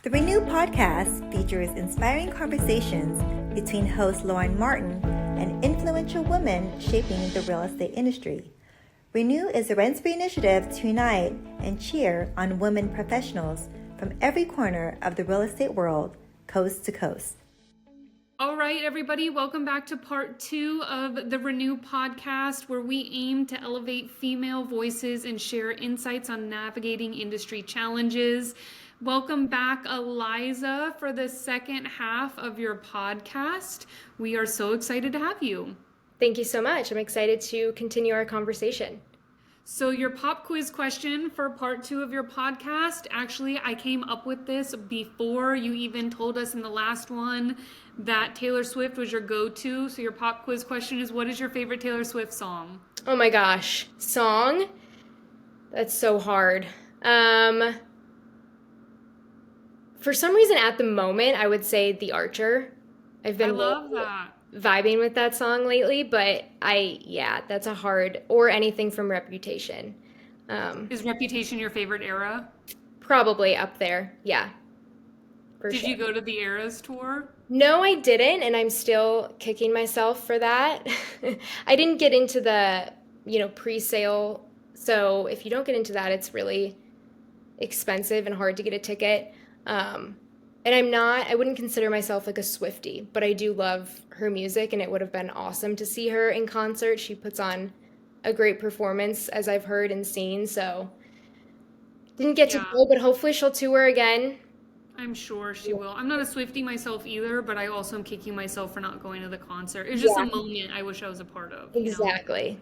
The Renew podcast features inspiring conversations between host Lauren Martin and influential women shaping the real estate industry. Renew is a rent-free initiative to unite and cheer on women professionals from every corner of the real estate world, coast to coast. All right, everybody, welcome back to part 2 of the Renew podcast, where we aim to elevate female voices and share insights on navigating industry challenges. Welcome back, Eliza, for the second half of your podcast. We are so excited to have you. Thank you so much. I'm excited to continue our conversation. So your pop quiz question for part 2 of your podcast, actually, I came up with this before you even told us in the last one that Taylor Swift was your go-to. So your pop quiz question is, what is your favorite Taylor Swift song? Oh my gosh. Song? That's so hard. For some reason at the moment, I would say The Archer. I love that. Vibing with that song lately, but that's a hard, or anything from Reputation. Is Reputation your favorite era? Probably up there, yeah. Did you go to the Eras tour? No, I didn't, and I'm still kicking myself for that. I didn't get into the, pre-sale, so if you don't get into that, it's really expensive and hard to get a ticket. And I wouldn't consider myself like a Swiftie, but I do love her music, and it would have been awesome to see her in concert. She puts on a great performance, as I've heard and seen, so didn't get to go, but hopefully she'll tour again. I'm sure she will. I'm not a Swiftie myself either, but I also am kicking myself for not going to the concert. It's just a moment I wish I was a part of. Exactly.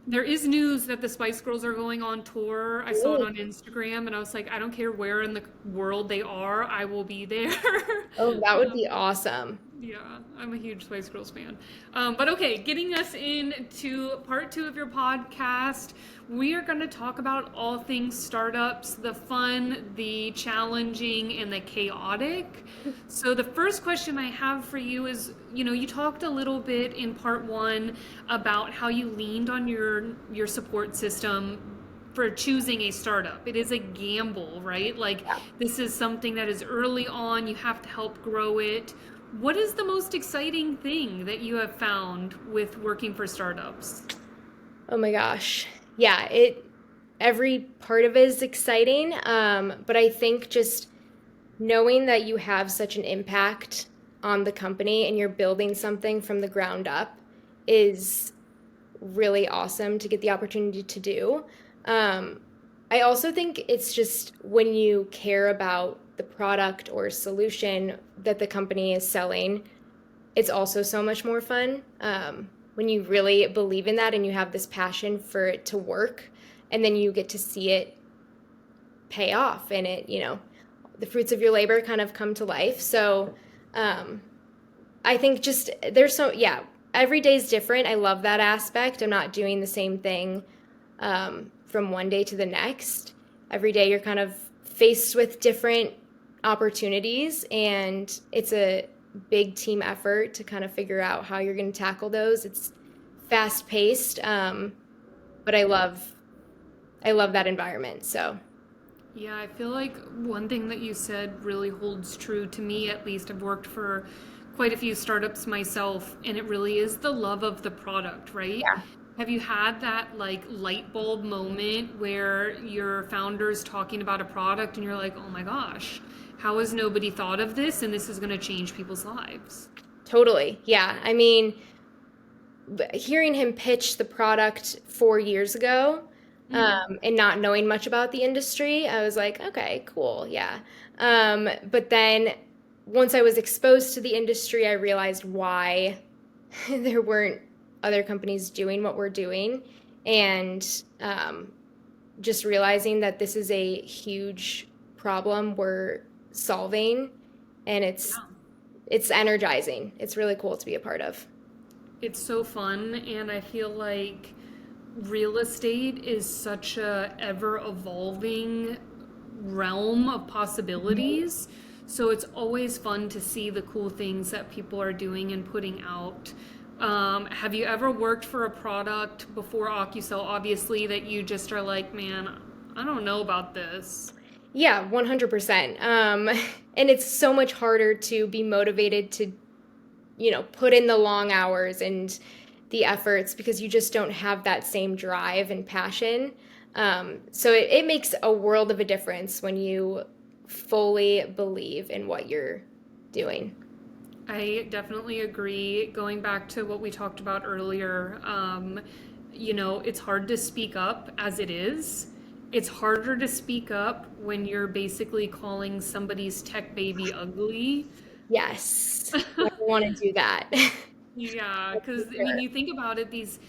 There is news that the Spice Girls are going on tour. I saw it on Instagram, and I was like, I don't care where in the world they are, I will be there. Oh, that would be awesome. Yeah, I'm a huge Spice Girls fan. But okay, getting us into part 2 of your podcast, we are going to talk about all things startups, the fun, the challenging, and the chaotic. So the first question I have for you is, you talked a little bit in part 1 about how you leaned on your support system for choosing a startup. It is a gamble, right? This is something that is early on. You have to help grow it. What is the most exciting thing that you have found with working for startups? Oh my gosh. Yeah, every part of it is exciting. But I think just knowing that you have such an impact on the company and you're building something from the ground up is really awesome to get the opportunity to do. I also think it's just when you care about the product or solution that the company is selling, it's also so much more fun. When you really believe in that and you have this passion for it to work, and then you get to see it pay off and the fruits of your labor kind of come to life. So I think just every day is different. I love that aspect. I'm not doing the same thing from one day to the next. Every day you're kind of faced with different opportunities, and it's a big team effort to kind of figure out how you're going to tackle those. It's fast paced, but I love that environment. So yeah, I feel like one thing that you said really holds true to me. At least I've worked for quite a few startups myself, and it really is the love of the product, right? Yeah. Have you had that light bulb moment where your founder's talking about a product and you're like, oh my gosh, how has nobody thought of this? And this is going to change people's lives. Totally. Yeah. I mean, hearing him pitch the product 4 years ago, and not knowing much about the industry, I was like, okay, cool. Yeah. But then once I was exposed to the industry, I realized why there weren't other companies doing what we're doing, and just realizing that this is a huge problem we're solving, and it's energizing. It's really cool to be a part of. It's so fun, and I feel like real estate is such a ever-evolving realm of possibilities. So it's always fun to see the cool things that people are doing and putting out. Have you ever worked for a product before Ocusell, obviously, that you just are like, man, I don't know about this? Yeah, 100%. And it's so much harder to be motivated to, put in the long hours and the efforts because you just don't have that same drive and passion. So it makes a world of a difference when you fully believe in what you're doing. I definitely agree. Going back to what we talked about earlier, it's hard to speak up as it is. It's harder to speak up when you're basically calling somebody's tech baby ugly. Yes, I want to do that. Yeah, For because I mean, sure. you think about it, these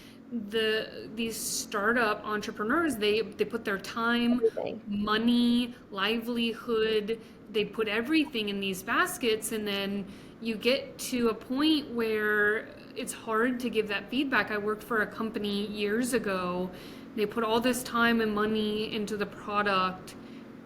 startup entrepreneurs, they put their time, Everything. money, livelihood, they put everything in these baskets, and then you get to a point where it's hard to give that feedback. I worked for a company years ago. They put all this time and money into the product,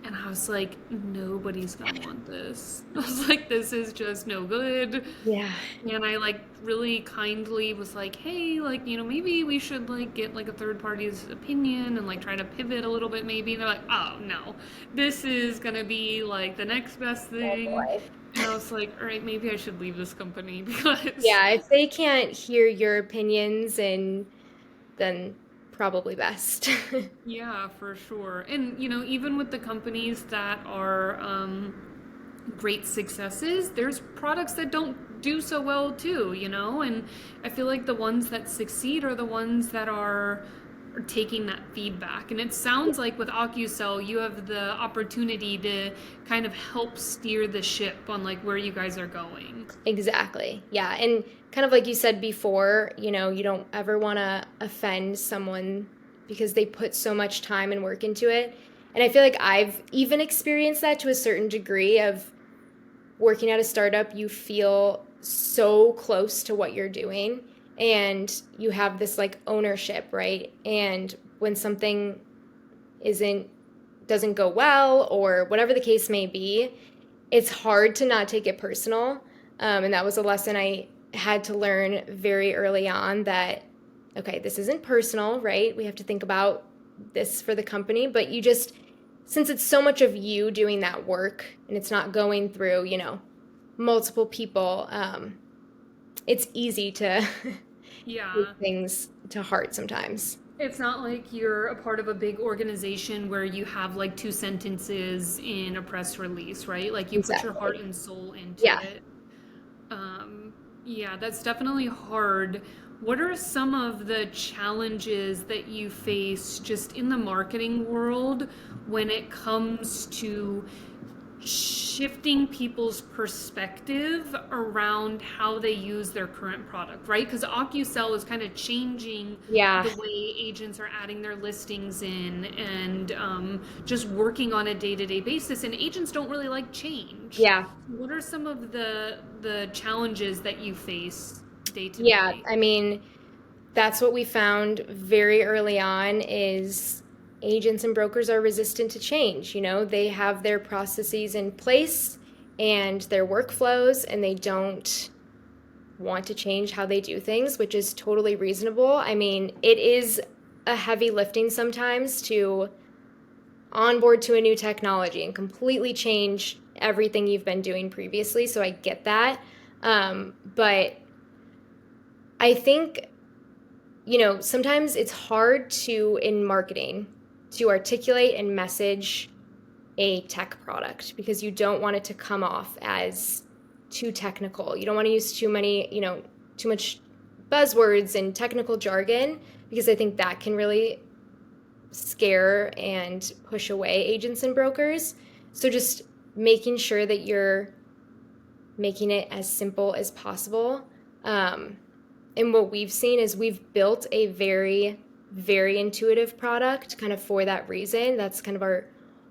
and I was like, nobody's gonna want this. I was like, this is just no good. Yeah. And I like really kindly was like, hey, like, maybe we should like get like a third party's opinion and like try to pivot a little bit maybe. And they're like, oh no, this is gonna be like the next best Oh thing. boy. And I was like, all right, maybe I should leave this company because Yeah, if they can't hear your opinions, and then probably best. yeah, for sure. And even with the companies that are great successes, there's products that don't do so well too, and I feel like the ones that succeed are the ones that are taking that feedback. And it sounds like with Ocusell, you have the opportunity to kind of help steer the ship on like where you guys are going. Exactly. Yeah. And kind of like you said before, you don't ever want to offend someone because they put so much time and work into it. And I feel like I've even experienced that to a certain degree of working at a startup. You feel so close to what you're doing and you have this like ownership, right? And when something isn't doesn't go well or whatever the case may be, it's hard to not take it personal. And that was a lesson I had to learn very early on that, okay, this isn't personal, right? We have to think about this for the company, but you just, since it's so much of you doing that work and it's not going through, multiple people, it's easy to take Yeah. things to heart sometimes. It's not like you're a part of a big organization where you have like two sentences in a press release, right? Like you put your heart Exactly. and soul into Yeah. it. Yeah, that's definitely hard. What are some of the challenges that you face just in the marketing world when it comes to shifting people's perspective around how they use their current product, right? Because Ocusell is kind of changing Yeah. the way agents are adding their listings in and just working on a day-to-day basis, and agents don't really like change. Yeah. What are some of the challenges that you face day to Yeah. day? I mean, that's what we found very early on is agents and brokers are resistant to change. They have their processes in place and their workflows, and they don't want to change how they do things, which is totally reasonable. I mean, it is a heavy lifting sometimes to onboard to a new technology and completely change everything you've been doing previously. So I get that. But I think, sometimes it's hard to, in marketing, to articulate and message a tech product because you don't want it to come off as too technical. You don't want to use too much buzzwords and technical jargon because I think that can really scare and push away agents and brokers. So just making sure that you're making it as simple as possible. And what we've seen is we've built a very, very intuitive product kind of for that reason. That's kind of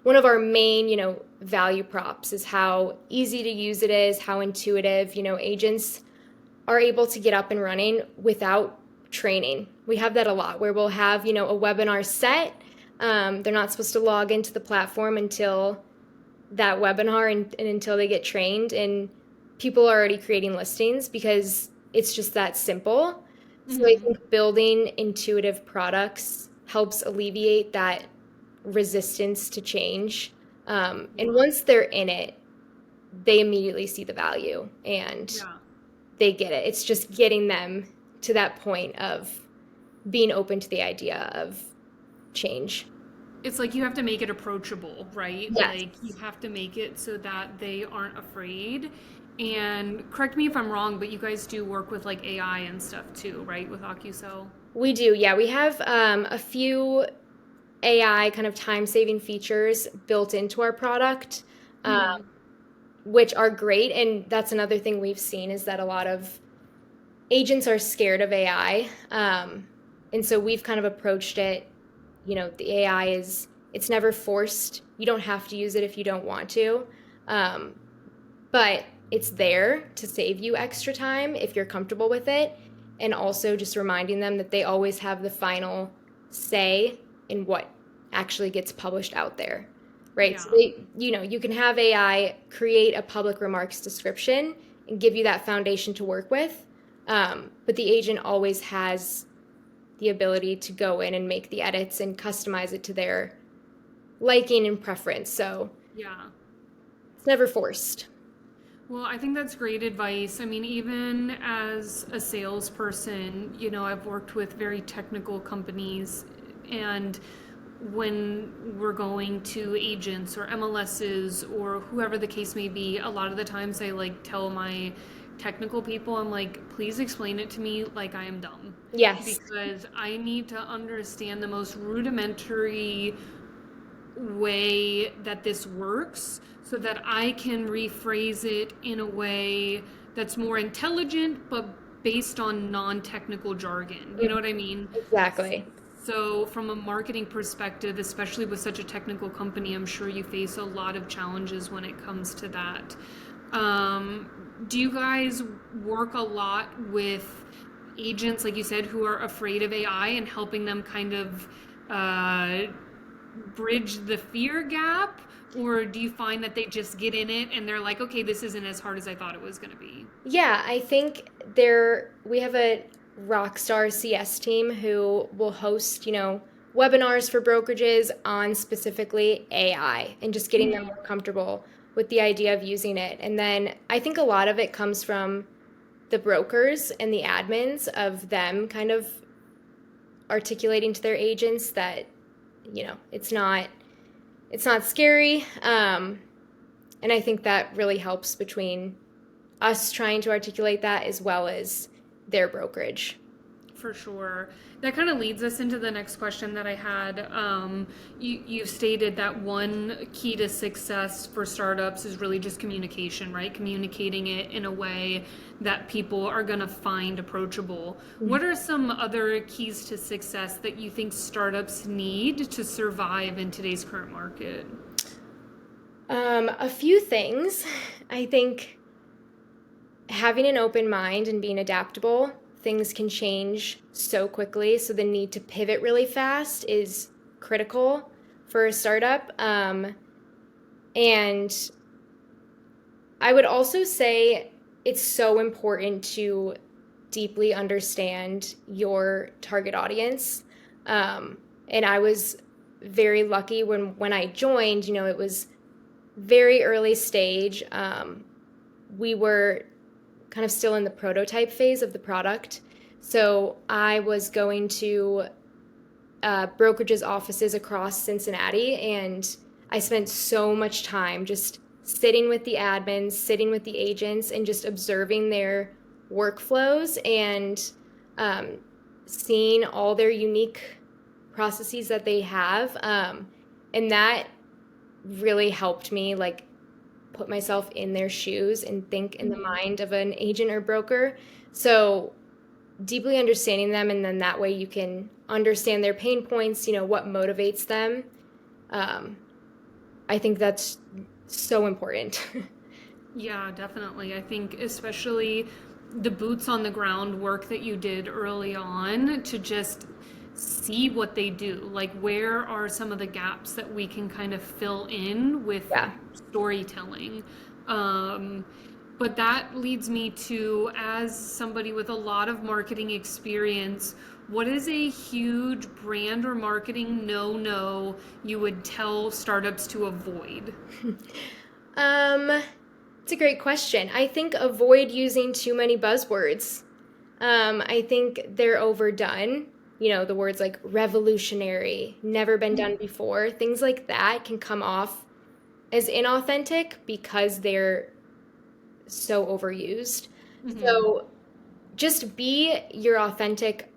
one of our main, value props is how easy to use it is, how intuitive, agents are able to get up and running without training. We have that a lot where we'll have, a webinar set. They're not supposed to log into the platform until that webinar and until they get trained. And people are already creating listings because it's just that simple. So I think building intuitive products helps alleviate that resistance to change. And once they're in it, they immediately see the value and Yeah. they get it. It's just getting them to that point of being open to the idea of change. It's like you have to make it approachable, right? Yes. Like you have to make it so that they aren't afraid. And correct me if I'm wrong, but you guys do work with like AI and stuff too, right? With Ocusell. We do. Yeah, we have a few AI kind of time-saving features built into our product, Mm-hmm. which are great. And that's another thing we've seen is that a lot of agents are scared of AI. And so we've kind of approached it, the AI it's never forced. You don't have to use it if you don't want to. Um, but it's there to save you extra time if you're comfortable with it. And also just reminding them that they always have the final say in what actually gets published out there, right? Yeah. So you can have AI create a public remarks description and give you that foundation to work with. But the agent always has the ability to go in and make the edits and customize it to their liking and preference. So Yeah. it's never forced. Well, I think that's great advice. I mean, even as a salesperson, I've worked with very technical companies, and when we're going to agents or MLSs or whoever the case may be, a lot of the times I like tell my technical people, I'm like, please explain it to me like I am dumb. Yes. Because I need to understand the most rudimentary way that this works so that I can rephrase it in a way that's more intelligent but based on non-technical jargon. You know what I mean? Exactly. So, from a marketing perspective, especially with such a technical company, I'm sure you face a lot of challenges when it comes to that. Do you guys work a lot with agents, like you said, who are afraid of AI and helping them kind of uh, bridge the fear gap? Or do you find that they just get in it and they're like, okay, this isn't as hard as I thought it was going to be? Yeah, I think we have a rock star CS team who will host, webinars for brokerages on specifically AI and just getting them more comfortable with the idea of using it. And then I think a lot of it comes from the brokers and the admins of them kind of articulating to their agents that, it's not scary. And I think that really helps between us trying to articulate that as well as their brokerage. For sure. That kind of leads us into the next question that I had. You've stated that one key to success for startups is really just communication, right? Communicating it in a way that people are going to find approachable. What are some other keys to success that you think startups need to survive in today's current market? A few things. I think having an open mind and being adaptable, things can change so quickly. So the need to pivot really fast is critical for a startup. And I would also say it's so important to deeply understand your target audience. And I was very lucky when I joined, it was very early stage. We were kind of still in the prototype phase of the product. So I was going to brokerages offices across Cincinnati, and I spent so much time just sitting with the admins, sitting with the agents, and just observing their workflows and seeing all their unique processes that they have. And that really helped me like put myself in their shoes and think in the mind of an agent or broker. So deeply understanding them, and then that way you can understand their pain points, what motivates them. I think that's so important. Yeah, definitely. I think especially the boots on the ground work that you did early on to just see what they do. Like, where are some of the gaps that we can kind of fill in with Yeah. storytelling? But that leads me to, as somebody with a lot of marketing experience, what is a huge brand or marketing no-no you would tell startups to avoid? It's a great question. I think avoid using too many buzzwords. I think they're overdone. You know, the words like revolutionary, never been done before, things like that can come off as inauthentic because they're so overused. Mm-hmm. So just be your authentic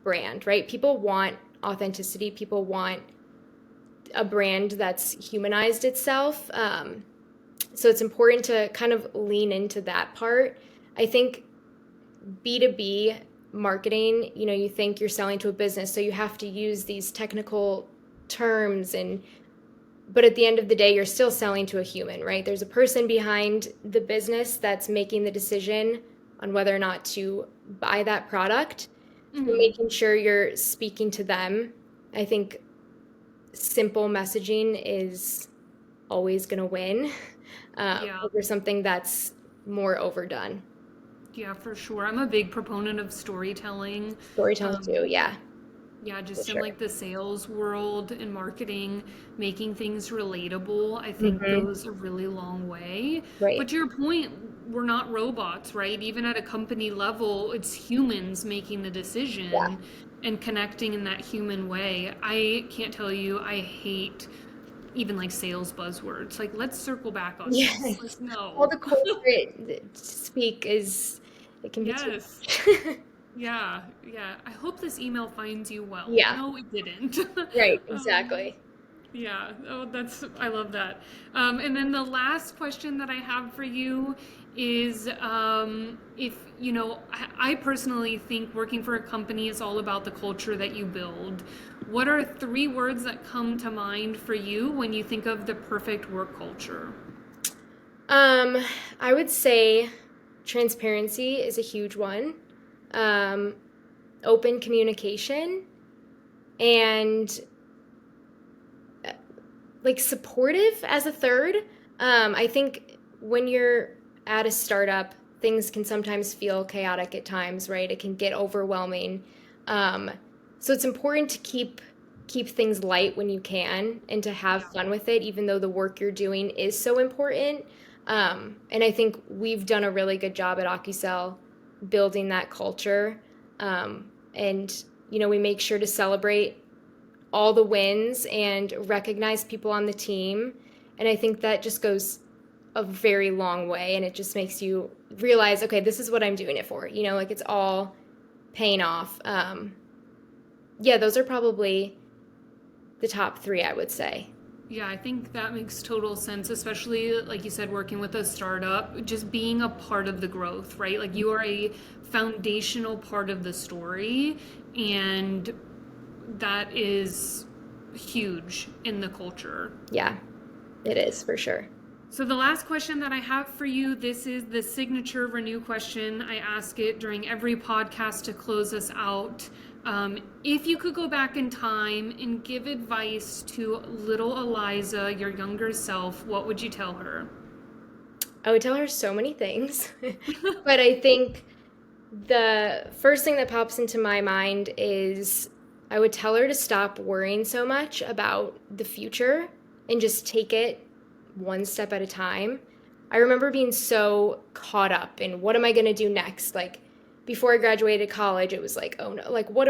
brand, right? People want authenticity. People want a brand that's humanized itself. So it's important to kind of lean into that part. I think B2B marketing, you know, you think you're selling to a business, so you have to use these technical terms but at the end of the day, you're still selling to a human, right? There's a person behind the business that's making the decision on whether or not to buy that product. So Mm-hmm. making sure you're speaking to them. I think simple messaging is always going to win Yeah. over something that's more overdone. Yeah, for sure. I'm a big proponent of storytelling. Storytelling Um, too, yeah, yeah, for just in sure. like the sales world and marketing, making things relatable, I think Hmm. goes a really long way. Right. But to your point, we're not robots, right? Even at a company level, it's humans making the Yeah. decision and connecting in that human way. I can't tell you, I hate even like sales buzzwords. Like, let's circle back on this. Like, Yes. All no. the corporate speak is, it can be too Yes. much. Yeah, yeah. I hope this email finds you well. Yeah, No, it didn't. right, um, exactly. yeah. Oh, I love that. And then the last question that I have for you is, if, I personally think working for a company is all about the culture that you build. What are three words that come to mind for you when you think of the perfect work culture? Um, I would say transparency is a huge one. Um, Open communication and like supportive as a third. I think when you're at a startup, things can sometimes feel chaotic at times, right? It can get overwhelming. Um, so it's important to keep things light when you can and to have Yeah. fun with it, even though the work you're doing is so important. And I think we've done a really good job at Ocusell building that culture. And we make sure to celebrate all the wins and recognize people on the team. And I think that just goes a very long way, and it just makes you realize, okay, this is what I'm doing it for. Like it's all paying off. Yeah, those are probably the top three, I would say. Yeah, I think that makes total sense, especially like you said, working with a startup, just being a part of the growth, right? Like you are a foundational part of the story, and that is huge in the culture. Yeah, it is for sure. So the last question that I have for you, this is the signature Renew question. I ask it during every podcast to close us out. If you could go back in time and give advice to little Eliza, your younger self, what would you tell her? I would tell her so many things, but I think the first thing that pops into my mind is I would tell her to stop worrying so much about the future and just take it one step at a time. I remember being so caught up in what am I going to do next? Like before I graduated college, it was like, oh no, like what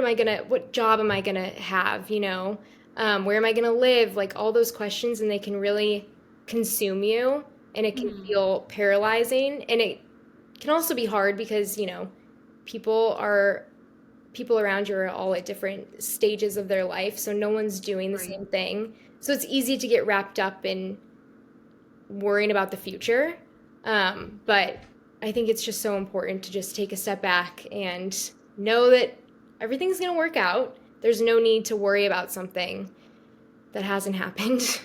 job am I going to have? Where am I going to live? Like all those questions, and they can really consume you, and it can Mhm. feel paralyzing. And it can also be hard because, people are people around you are all at different stages of their life, so no one's doing the Right. same thing. So it's easy to get wrapped up in worrying about the future. But I think it's just so important to just take a step back and know that everything's going to work out. There's no need to worry about something that hasn't happened.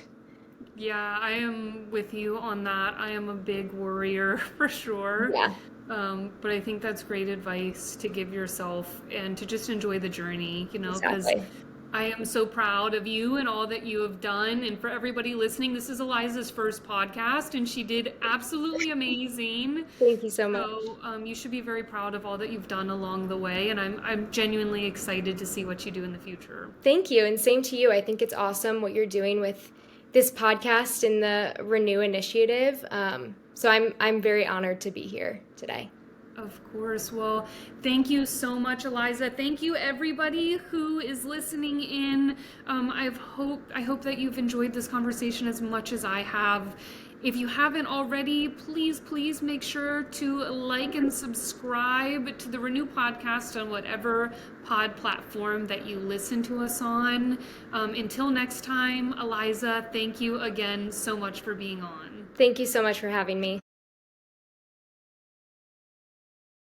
Yeah, I am with you on that. I am a big worrier for sure. Yeah, But I think that's great advice to give yourself and to just enjoy the journey, because exactly. I am so proud of you and all that you have done. And for everybody listening, this is Eliza's first podcast, and she did absolutely amazing. Thank you so much. So you should be very proud of all that you've done along the way, and I'm genuinely excited to see what you do in the future. Thank you, and same to you. I think it's awesome what you're doing with this podcast and the Renew initiative. So I'm very honored to be here today. Of course. Well, thank you so much, Eliza. Thank you, everybody who is listening in. I hope that you've enjoyed this conversation as much as I have. If you haven't already, please make sure to like and subscribe to the Renew podcast on whatever pod platform that you listen to us on. Until next time, Eliza, thank you again so much for being on. Thank you so much for having me.